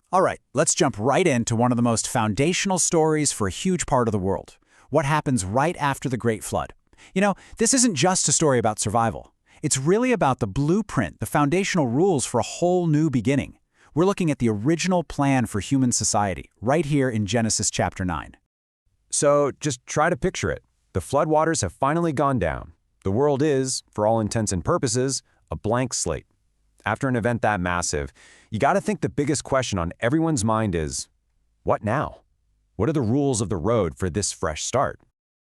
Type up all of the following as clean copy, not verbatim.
All right, let's jump right into one of the most foundational stories for a huge part of the world. What happens right after the Great Flood? This isn't just a story about survival. It's really about the blueprint, the foundational rules for a whole new beginning. We're looking at the original plan for human society, right here in Genesis chapter 9. So just try to picture it. The floodwaters have finally gone down. The world is, for all intents and purposes, a blank slate. After an event that massive, you got to think the biggest question on everyone's mind is, what now? What are the rules of the road for this fresh start?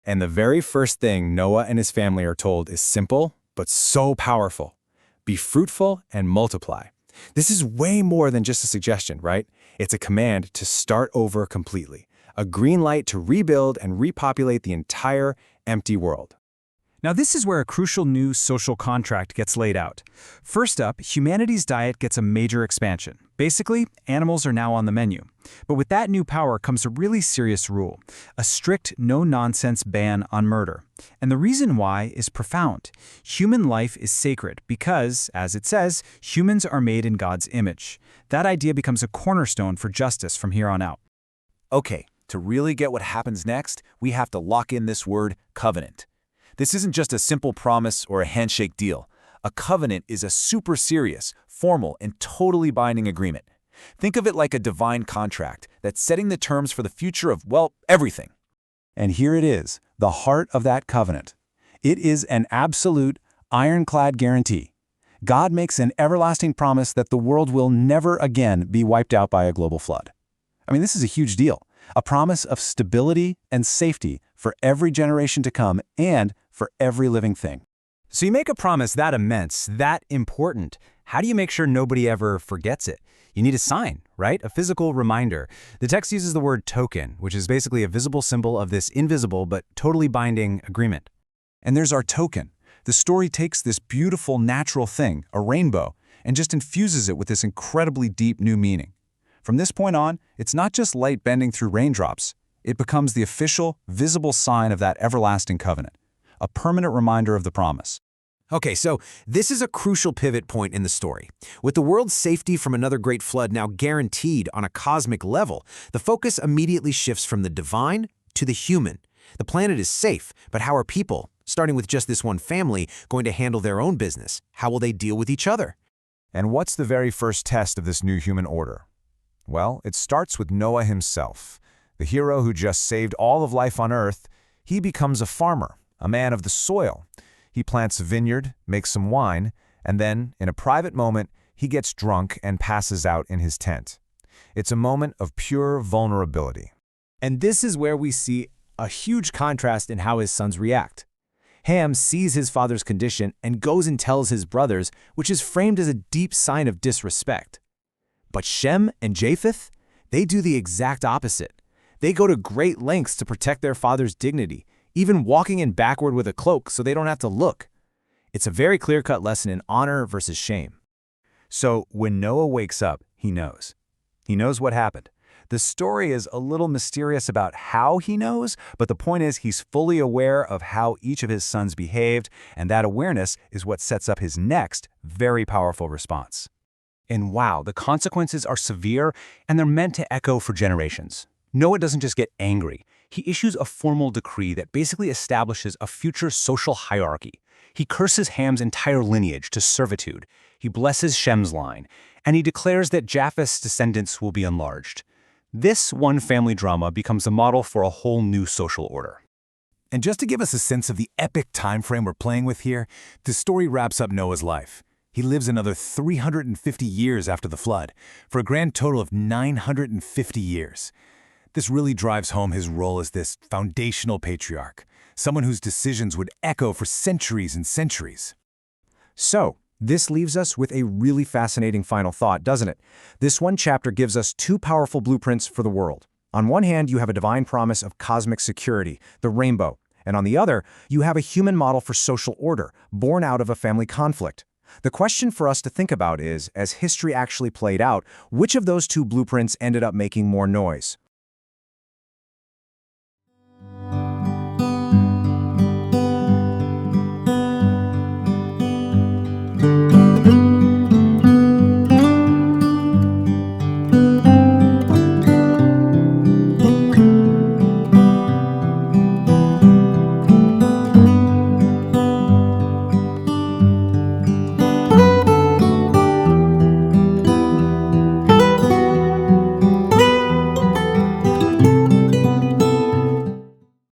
And the very first thing Noah and his family are told is simple, but so powerful. Be fruitful and multiply. This is way more than just a suggestion, right? It's a command to start over completely. A green light to rebuild and repopulate the entire empty world. Now this is where a crucial new social contract gets laid out. First up, humanity's diet gets a major expansion. Basically, animals are now on the menu. But with that new power comes a really serious rule, a strict, no-nonsense ban on murder. And the reason why is profound. Human life is sacred because, as it says, humans are made in God's image. That idea becomes a cornerstone for justice from here on out. Okay, to really get what happens next, we have to lock in this word, covenant. This isn't just a simple promise or a handshake deal. A covenant is a super serious, formal, and totally binding agreement. Think of it like a divine contract that's setting the terms for the future of, well, everything. And here it is, the heart of that covenant. It is an absolute, ironclad guarantee. God makes an everlasting promise that the world will never again be wiped out by a global flood. This is a huge deal. A promise of stability and safety for every generation to come and for every living thing. So you make a promise that immense, that important. How do you make sure nobody ever forgets it? You need a sign, right? A physical reminder. The text uses the word token, which is basically a visible symbol of this invisible but totally binding agreement. And there's our token. The story takes this beautiful natural thing, a rainbow, and just infuses it with this incredibly deep new meaning. From this point on, it's not just light bending through raindrops. It becomes the official, visible sign of that everlasting covenant, a permanent reminder of the promise. Okay, so this is a crucial pivot point in the story. With the world's safety from another great flood now guaranteed on a cosmic level, the focus immediately shifts from the divine to the human. The planet is safe, but how are people, starting with just this one family, going to handle their own business? How will they deal with each other? And what's the very first test of this new human order? Well, it starts with Noah himself. The hero who just saved all of life on Earth, he becomes a farmer, a man of the soil. He plants a vineyard, makes some wine, and then, in a private moment, he gets drunk and passes out in his tent. It's a moment of pure vulnerability. And this is where we see a huge contrast in how his sons react. Ham sees his father's condition and goes and tells his brothers, which is framed as a deep sign of disrespect. But Shem and Japheth, they do the exact opposite. They go to great lengths to protect their father's dignity, even walking in backward with a cloak so they don't have to look. It's a very clear-cut lesson in honor versus shame. So when Noah wakes up, he knows. He knows what happened. The story is a little mysterious about how he knows, but the point is he's fully aware of how each of his sons behaved, and that awareness is what sets up his next, very powerful response. And wow, the consequences are severe, and they're meant to echo for generations. Noah doesn't just get angry. He issues a formal decree that basically establishes a future social hierarchy. He curses Ham's entire lineage to servitude. He blesses Shem's line, and he declares that Japheth's descendants will be enlarged. This one family drama becomes a model for a whole new social order. And just to give us a sense of the epic time frame we're playing with here, the story wraps up Noah's life. He lives another 350 years after the flood, for a grand total of 950 years. This really drives home his role as this foundational patriarch, someone whose decisions would echo for centuries and centuries. So, this leaves us with a really fascinating final thought, doesn't it? This one chapter gives us two powerful blueprints for the world. On one hand, you have a divine promise of cosmic security, the rainbow, and on the other, you have a human model for social order, born out of a family conflict. The question for us to think about is, as history actually played out, which of those two blueprints ended up making more noise?